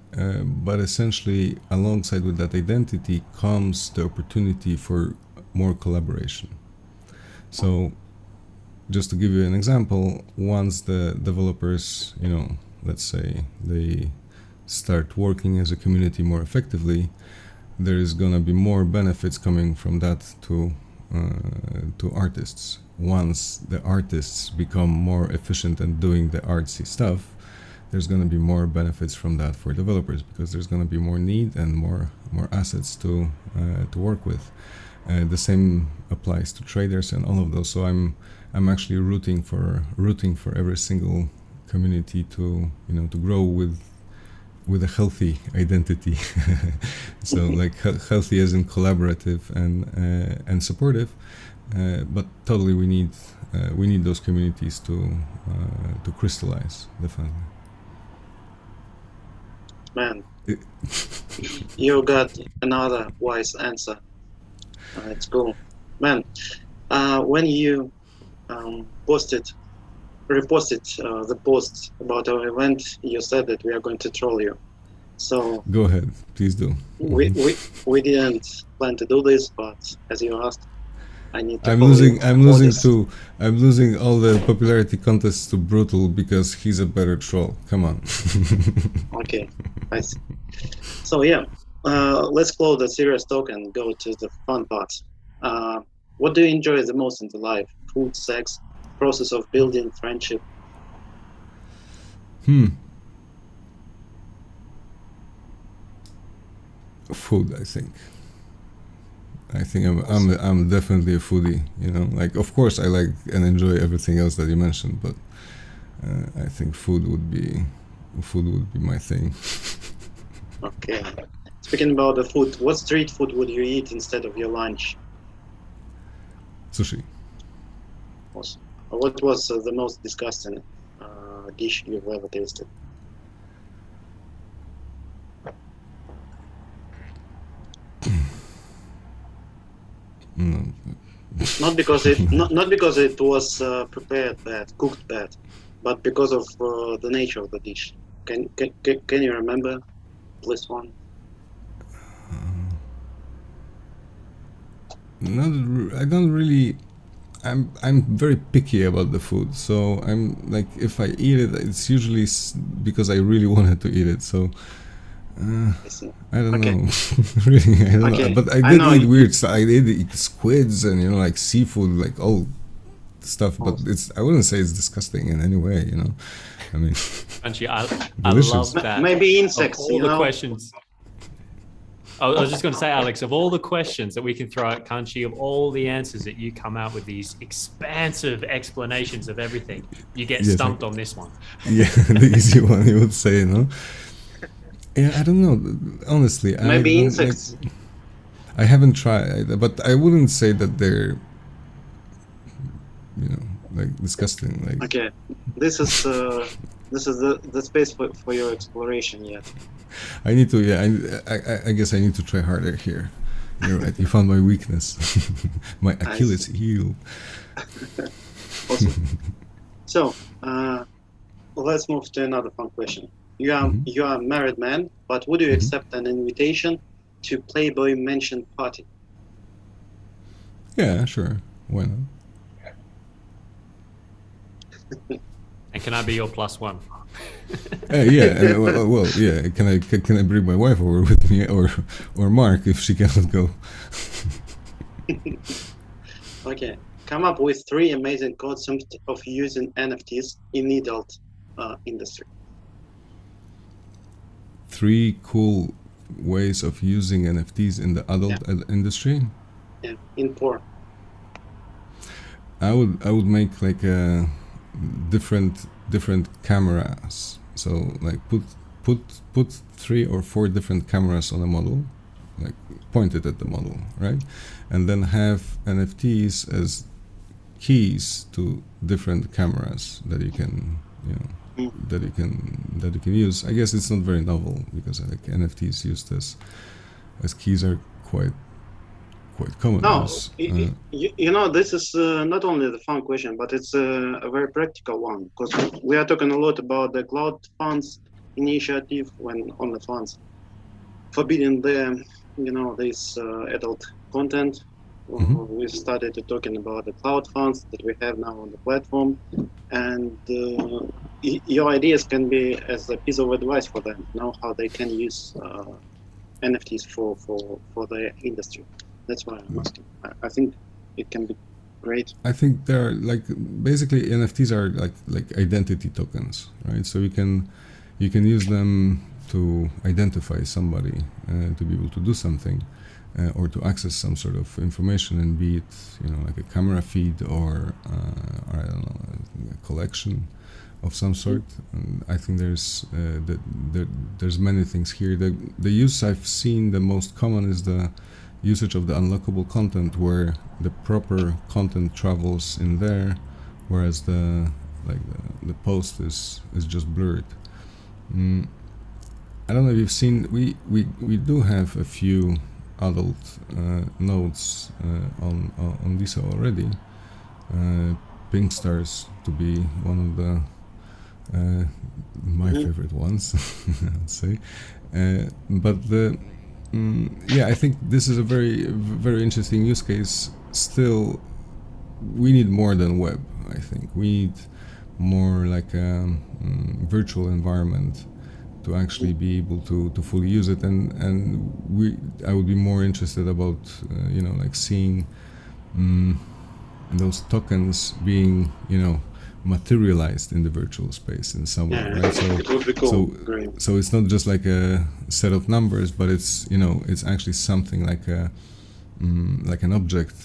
but essentially alongside with that identity comes the opportunity for more collaboration. So just to give you an example, once the developers, let's say they start working as a community more effectively, there is going to be more benefits coming from that to artists. Once the artists become more efficient in doing the artsy stuff, there's going to be more benefits from that for developers, because there's going to be more need and more assets to work with. The same applies to traders and all of those. So I'm actually rooting for every single community to grow with a healthy identity. So like healthy as in collaborative and supportive, but totally we need those communities to crystallize, definitely. Man, you got another wise answer. It's cool, man. When you posted reposted the post about our event, you said that we are going to troll you. So Go ahead, please do. we didn't plan to do this, but as you asked, I need to I'm follow losing. you I'm for losing this. to. I'm losing all the popularity contests to Brutal because he's a better troll. Come on. Okay, I see. So yeah, let's close the serious talk and go to the fun part. What do you enjoy the most in the life? Food, sex, process of building friendship? Food, I think. I'm definitely a foodie. You know, like of course I like and enjoy everything else that you mentioned, but I think food would be my thing. Okay. Speaking about the food, what street food would you eat instead of your lunch? Sushi. Also, what was the most disgusting dish you've ever tasted? No. Not because it was prepared bad, cooked bad, but because of the nature of the dish. Can you remember, please one? I don't really. I'm very picky about the food, so I'm like if I eat it, it's usually because I really wanted to eat it. So I see. I don't Okay. know, really, I don't Okay. know. But I I did know eat weird stuff. I did eat squids and like seafood, like all stuff. But I wouldn't say it's disgusting in any way. I mean, Kanshi, I delicious. love that. Maybe Of insects, all the questions. I was just going to say, Alex, of all the questions that we can throw at Kanshi, of all the answers that you come out with these expansive explanations of everything, you get Yes, stumped on this one. Yeah, the easy one you would say, no? Yeah, I don't know. Honestly, Maybe I don't, insects. like, I haven't tried, but I wouldn't say that they're, like disgusting. Like, Okay, this is the space for your exploration yet. I need to. Yeah, I guess I need to try harder here. You're right. You found my weakness, my Achilles heel. Awesome. So, let's move to another fun question. You are a married man, but would you accept an invitation to Playboy Mansion party? Yeah, sure. Why not? And can I be your plus one? Yeah. Well, yeah. Can I bring my wife over with me, or Mark if she cannot go? Okay. Come up with 3 amazing concepts of using NFTs in the adult industry. 3 cool ways of using NFTs in the adult industry. Yeah, in porn. I would make like different cameras. So like put 3 or 4 different cameras on a model, like pointed at the model, right? And then have NFTs as keys to different cameras that you can that you can use. I guess it's not very novel because like NFTs used as keys are quite common. No, this is not only the fun question, but it's a very practical one, because we are talking a lot about the Clout funds initiative when on the funds forbidding this adult content. We started talking about the Clout funds that we have now on the platform, and your ideas can be as a piece of advice for them, how they can use NFTs for the industry. That's why I'm asking. I think it can be great. I think they're like basically NFTs are like identity tokens, right? So you can use them to identify somebody, to be able to do something, or to access some sort of information, and be it like a camera feed or I don't know, a collection of some sort. And I think there's many things here. The use I've seen the most common is the usage of the unlockable content, where the proper content travels in there, whereas the post is just blurred. I don't know if you've seen, we do have a few adult nodes on DISA already. pink stars to be one of the my favorite ones, I'd say. But I think this is a very, very interesting use case. Still, we need more than web. I think we need more like a virtual environment to actually be able to fully use it, and I would be more interested about like seeing those tokens being materialized in the virtual space in some way, right? So it would be cool. So it's not just like a set of numbers, but it's it's actually something like an object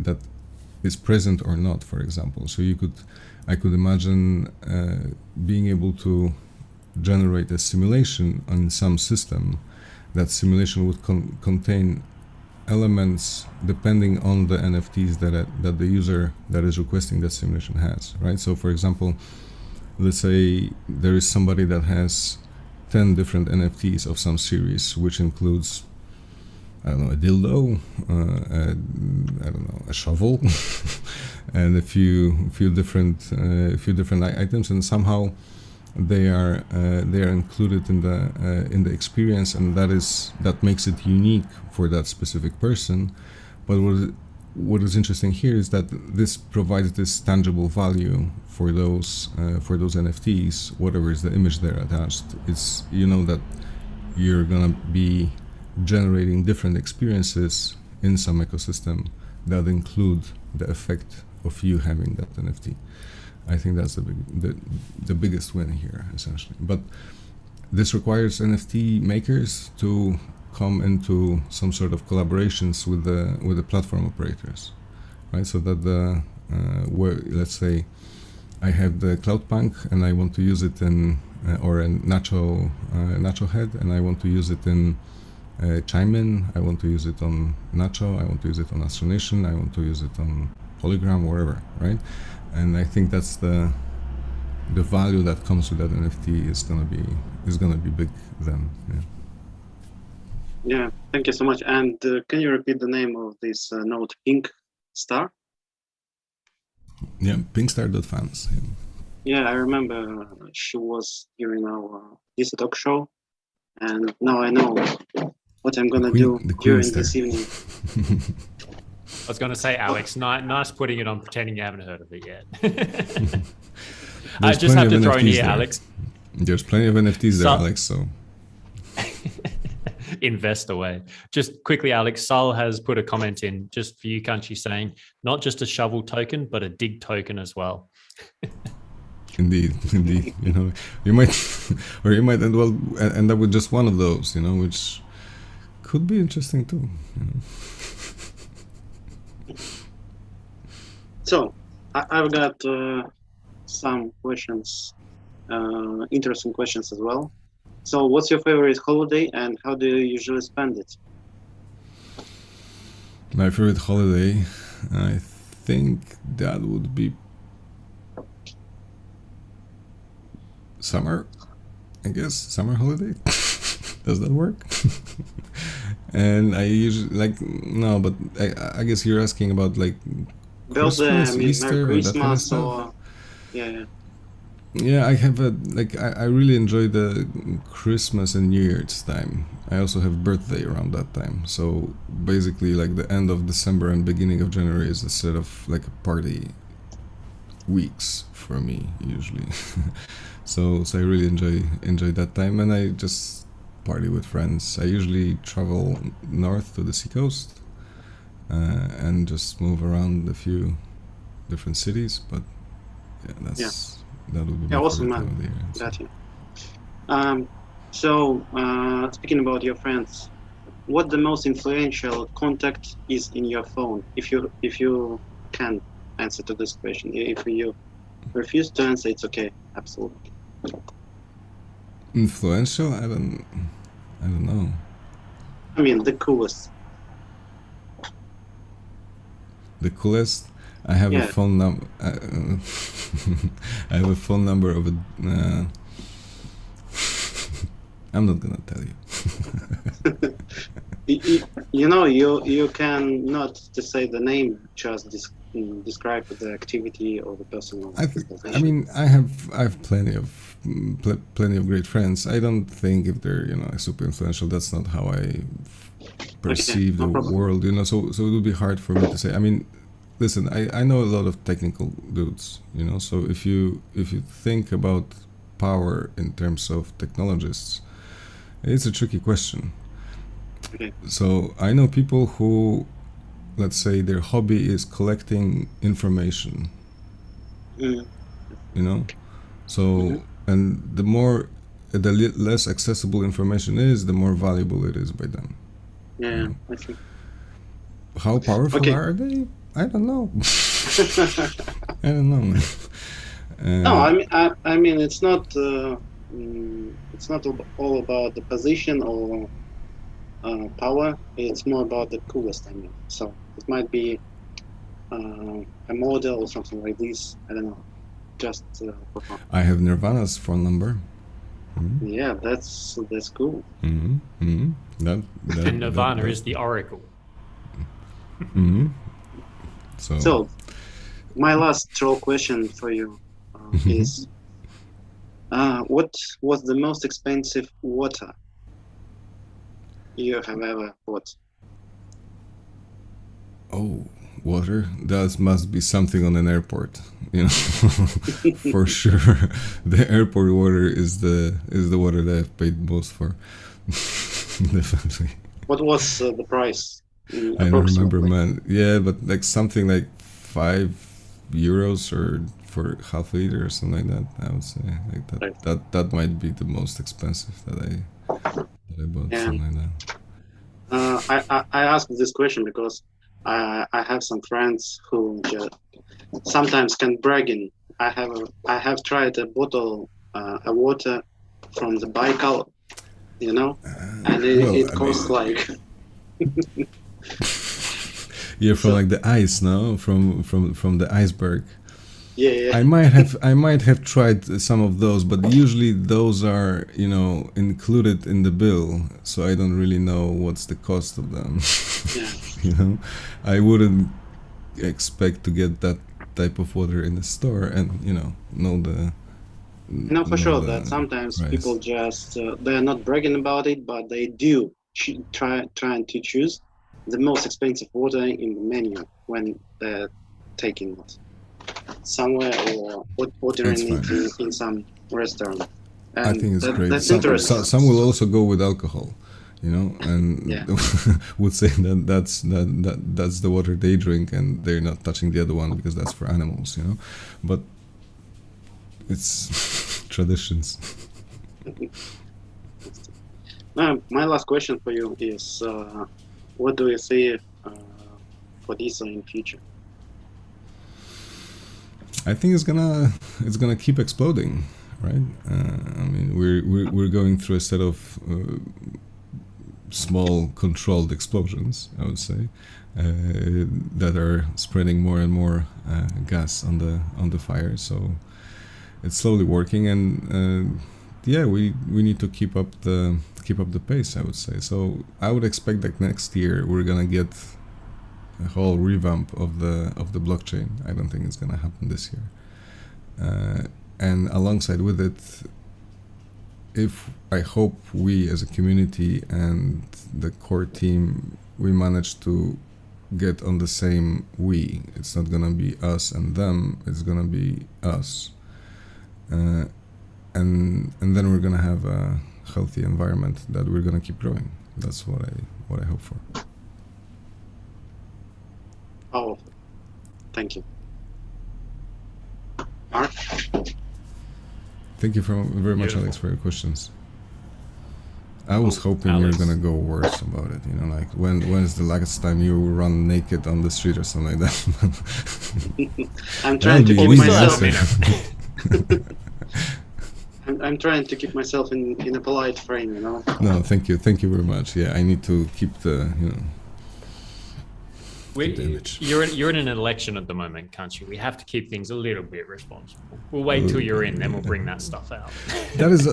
that is present or not, for example. So I could imagine being able to generate a simulation on some system. That simulation would contain elements depending on the NFTs that the user that is requesting that simulation has, right? So for example, let's say there is somebody that has 10 different NFTs of some series, which includes, I don't know, a dildo, a shovel, and a few different items, and somehow they are included in the experience, and that makes it unique for that specific person. But what is interesting here is that this provides this tangible value for those NFTs, whatever is the image there attached. It's that you're gonna be generating different experiences in some ecosystem that include the effect of you having that NFT. I think that's the biggest win here, essentially. But this requires NFT makers to come into some sort of collaborations with the platform operators, right? So that let's say I have the Clout Punk and I want to use it in or a Nacho Head, and I want to use it in Chime-In, I want to use it on Nacho, I want to use it on Astronation, I want to use it on Polygram, wherever, right? And I think that's the value that comes with that NFT is gonna be big then. Yeah, thank you so much. And can you repeat the name of this node, Pink Star? Yeah, pinkstar.fans. Yeah, I remember she was during our DC talk show, and now I know what I'm gonna do during this evening. I was going to say, Alex, nice putting it on pretending you haven't heard of it yet. I just have to throw in here, there. Alex. There's plenty of NFTs there, Alex, so. Invest away. Just quickly, Alex, Sal has put a comment in just for you, Kanshi, saying not just a shovel token, but a dig token as well. Indeed. You might end up with just one of those, which could be interesting too. So, I've got some questions, interesting questions as well. So, what's your favorite holiday and how do you usually spend it? My favorite holiday, I think that would be summer, I guess, summer holiday. Does that work? And I usually no, but I guess you're asking about like Christmas, Easter, Christmas, that kind of stuff. Yeah. Yeah, I have I really enjoy the Christmas and New Year's time. I also have birthday around that time. So basically like the end of December and beginning of January is a sort of like a party weeks for me usually. So I really enjoy that time, and I just party with friends. I usually travel north to the seacoast and just move around a few different cities, but that would be my awesome, favorite man. holiday, Got you. So speaking about your friends, what the most influential contact is in your phone? If you can answer to this question, if you refuse to answer, it's okay. Absolutely. Influential? I don't know. I mean, the coolest. The coolest? I have a phone number. I have a phone number of a. I'm not gonna tell you. You can not to say the name, just describe the activity or the personal I disposition? mean, I have plenty of great friends. I don't think if they're super influential. That's not how I perceive no the problem. world. So it would be hard for me to say. I mean, listen, I know a lot of technical dudes. So if you think about power in terms of technologists, it's a tricky question. Okay. So I know people who, let's say, their hobby is collecting information. So and the less accessible information is, the more valuable it is by them. Yeah, I think. How powerful are they? I don't know. I don't know, man. No, I mean, it's not all about the position or power. It's more about the coolest. I mean, so it might be a model or something like this. I don't know. Just for fun. I have Nirvana's phone number. Mm-hmm. Yeah, that's cool. Mm-hmm. Mm-hmm. And Nirvana is the oracle. Mm-hmm. So, my last troll question for you is, what was the most expensive water you have ever bought? Oh, water? That must be something on an airport, for sure. The airport water is the water that I've paid most for. Definitely. What was the price? I don't remember, man. Yeah, but like something like €5 or for half a liter or something like that. I would say like that. Right. That might be the most expensive that I bought. Yeah. Something like that. I asked this question because I have some friends who sometimes can bragging. I have tried a bottle of water from the Bicol, and it costs like. Yeah, from like the ice, no, from the iceberg. Yeah. I might have tried some of those, but usually those are included in the bill, so I don't really know what's the cost of them. Yeah. I wouldn't expect to get that type of water in the store, and know the. No, for sure that sometimes price. People just they're not bragging about it, but they do trying to choose the most expensive water in the menu when they're taking it somewhere or ordering it in some restaurant. And I think it's great. That's interesting. Some will also go with alcohol, and would say that's the water they drink, and they're not touching the other one because that's for animals, But it's traditions. My last question for you is, what do you see for DeSo in future? I think it's gonna keep exploding, right? I mean, we're going through a set of small controlled explosions, I would say, that are spreading more and more gas on the fire. So it's slowly working, and we need to keep up the pace, I would say. So I would expect that next year we're gonna get a whole revamp of the blockchain. I don't think it's gonna happen this year. And alongside with it, I hope we as a community and the core team, we manage to get on the same we. It's not gonna be us and them. It's gonna be us. And then we're gonna have a healthy environment that we're gonna keep growing. That's what I hope for. Oh, thank you. Mark? Thank you very much, Alex, for your questions. I was hoping Alex, you're gonna go worse about it. Like when is the last time you run naked on the street or something like that? I'm trying to keep myself. I'm trying to keep myself in a polite frame, No, thank you very much. Yeah, I need to keep the You're in an election at the moment, Kanshi. We have to keep things a little bit responsible. We'll wait till you're in, then we'll bring that stuff out. That is,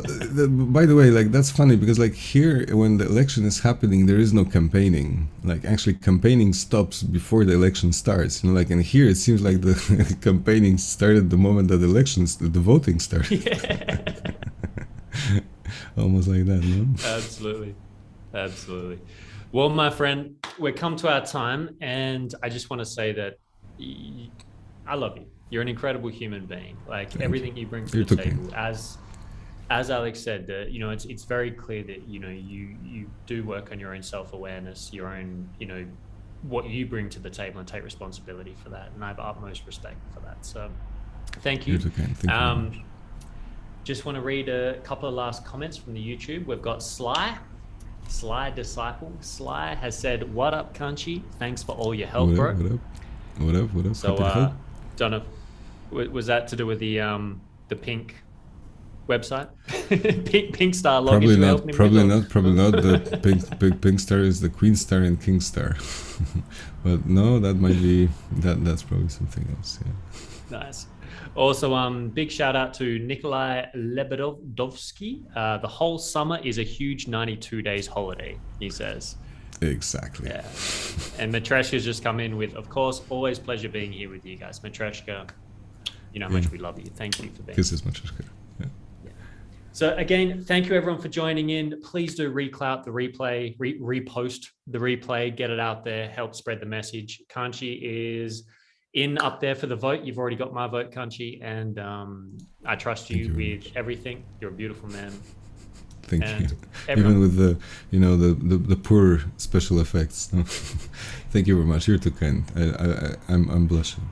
by the way, like that's funny because like here, when the election is happening, there is no campaigning. Like actually, campaigning stops before the election starts. You know, like and here it seems like the campaigning started the moment that the voting started. Yeah. Almost like that, no? Absolutely. Well, my friend, we've come to our time, and I just want to say that I love you. You're an incredible human being. Like everything you bring to the table, as Alex said, that it's very clear that you do work on your own self-awareness, your own what you bring to the table, and take responsibility for that. And I have utmost respect for that. So, thank you. Thank you. Just want to read a couple of last comments from the YouTube. We've got Sly Disciple. Sly has said, "What up, Kanshi? Thanks for all your help, bro." What up? So, don't know, was that to do with the pink website? pink star login? Probably not. The pink star is the Queen Star and King Star. But no, that might be that's probably something else. Yeah. Nice. Also, big shout out to Nikolai Lebedovsky. The whole summer is a huge 92 days holiday, he says. Exactly. Yeah. And Matreshka's just come in with, of course, always pleasure being here with you guys. Matreshka, you know how much we love you. Thank you for being here. This is Matreshka. Yeah. So again, thank you everyone for joining in. Please do reclout the replay, repost the replay, get it out there, help spread the message. Kanshi is in up there for the vote. You've already got my vote, Kanshi, and I trust you with everything. You're a beautiful man. Thank you. Even with the poor special effects. No? Thank you very much. You're too kind. I'm blushing.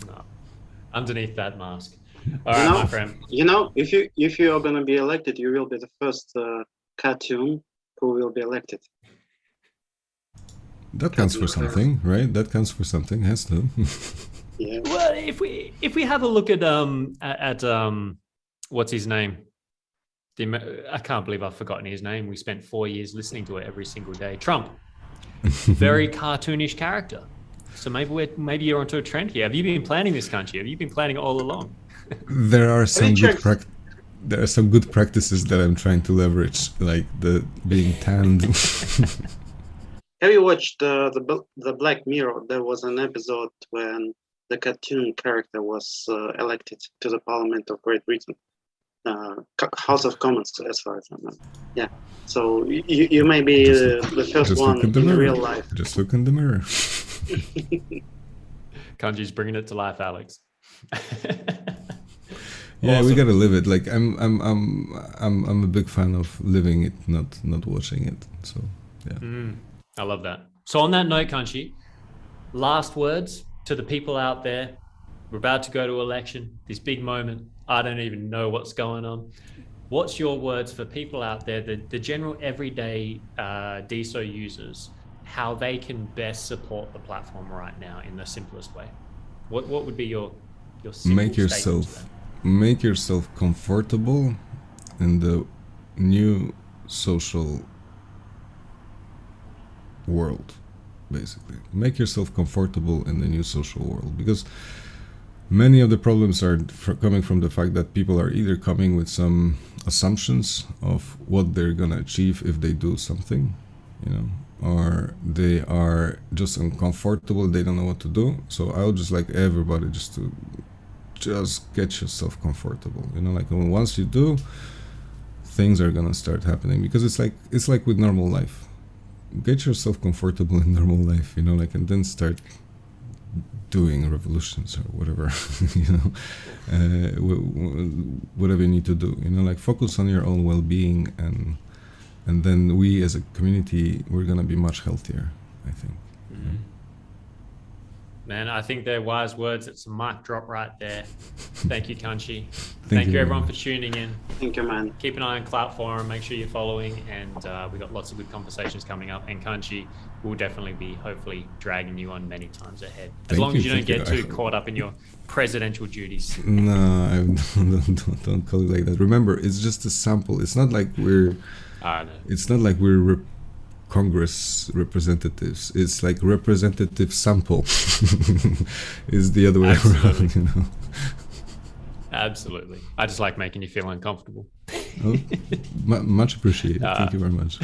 No. Underneath that mask. All right, my friend. If you are gonna be elected, you will be the first cartoon who will be elected. That counts for something, right? That counts for something. Has to. Yeah. Well, if we have a look at what's his name? I can't believe I've forgotten his name. We spent 4 years listening to it every single day. Trump, very cartoonish character. So maybe you're onto a trend here. Have you been planning this, Kanshi? Have you been planning it all along? There are some good practices that I'm trying to leverage, like the being tanned. Have you watched the Black Mirror? There was an episode when the cartoon character was elected to the Parliament of Great Britain, House of Commons, as far as I know. Yeah. So you may be the first one in real life. Just look in the mirror. Kanji's bringing it to life, Alex. Yeah, awesome. We gotta live it. Like I'm a big fan of living it, not watching it. So yeah. I love that. So on that note, Kanshi, last words to the people out there. We're about to go to election, this big moment. I don't even know what's going on. What's your words for people out there, the general everyday DeSo users, how they can best support the platform right now in the simplest way? What would be your simple make yourself comfortable in the new social world, basically. Make yourself comfortable in the new social world, because many of the problems are coming from the fact that people are either coming with some assumptions of what they're gonna achieve if they do something, or they are just uncomfortable, they don't know what to do. So I would just like everybody just to get yourself comfortable, like once you do, things are gonna start happening, because it's like with normal life. Get yourself comfortable in normal life, and then start doing revolutions or whatever, whatever you need to do, focus on your own well-being, and then we as a community, we're gonna be much healthier, I think. Man, I think they're wise words. It's a mic drop right there. Thank you, Kanshi. Thank you everyone for tuning in. Thank you, man. Keep an eye on Clout Forum. Make sure you're following, and we got lots of good conversations coming up. And Kanshi will definitely be hopefully dragging you on many times ahead, as long as you don't get too caught up in your presidential duties. No, don't call it like that. Remember, it's just a sample. It's not like we're. It's not like we're Congress representatives. It's like representative sample is the other way around, you know. Absolutely. I just like making you feel uncomfortable. Oh, much appreciated. Thank you very much.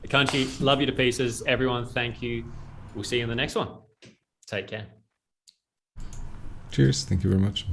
Kanshi, love you to pieces. Everyone, thank you. We'll see you in the next one. Take care. Cheers. Thank you very much.